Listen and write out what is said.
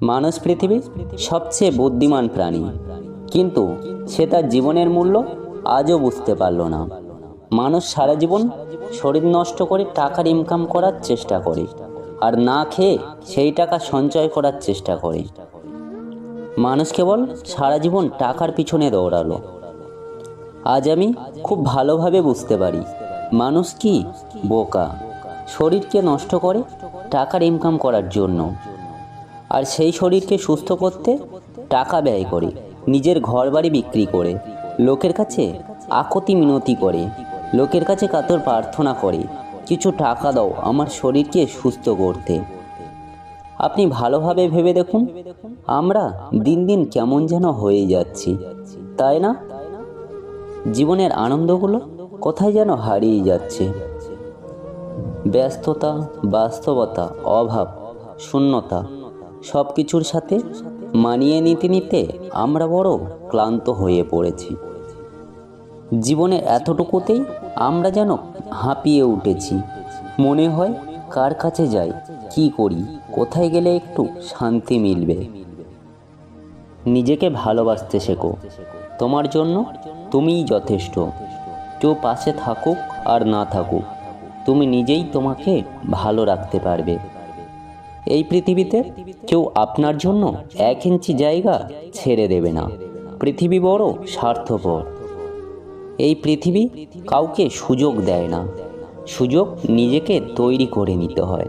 মানুষ পৃথিবীর সবচেয়ে বুদ্ধিমান প্রাণী, কিন্তু সে তার জীবনের মূল্য আজও বুঝতে পারল না। মানুষ সারা জীবন শরীর নষ্ট করে টাকার ইনকাম করার চেষ্টা করে, আর না খেয়ে সেই টাকা সঞ্চয় করার চেষ্টা করে। মানুষ কেবল সারা জীবন টাকার পিছনে দৌড়ালো। আজ আমি খুব ভালোভাবে বুঝতে পারি মানুষ কি বোকা, শরীরকে নষ্ট করে টাকার ইনকাম করার জন্য, আর সেই শরীরকে সুস্থ করতে টাকা ব্যয় করে, নিজের ঘর বাড়ি বিক্রি করে, লোকের কাছে আকুতি মিনতি করে, লোকের কাছে কাতর প্রার্থনা করে, কিছু টাকা দাও আমার শরীরকে সুস্থ করতে। আপনি ভালোভাবে ভেবে দেখুন, আমরা দিন দিন কেমন যেন হয়ে যাচ্ছি, তাই না? জীবনের আনন্দগুলো কোথায় যেন হারিয়ে যাচ্ছে। ব্যস্ততা, বাস্তবতা, অভাব, শূন্যতা, সব কিছুর সাথে মানিয়ে নিতে নিতে আমরা বড় ক্লান্ত হয়ে পড়েছি। জীবনের এতটুকুতেই আমরা যেন হাঁপিয়ে উঠেছি। মনে হয় কার কাছে যাই, কি করি, কোথায় গেলে একটু শান্তি মিলবে। নিজেকে ভালোবাসতে শেখো। তোমার জন্য তুমিই যথেষ্ট। কেউ পাশে থাকুক আর না থাকুক, তুমি নিজেই তোমাকে ভালো রাখতে পারবে। এই পৃথিবীতে কেউ আপনার জন্য 1 ইঞ্চি জায়গা ছেড়ে দেবে না। পৃথিবী বড় স্বার্থপর। এই পৃথিবী কাউকে সুযোগ দেয় না, সুযোগ নিজেকে তৈরি করে নিতে হয়।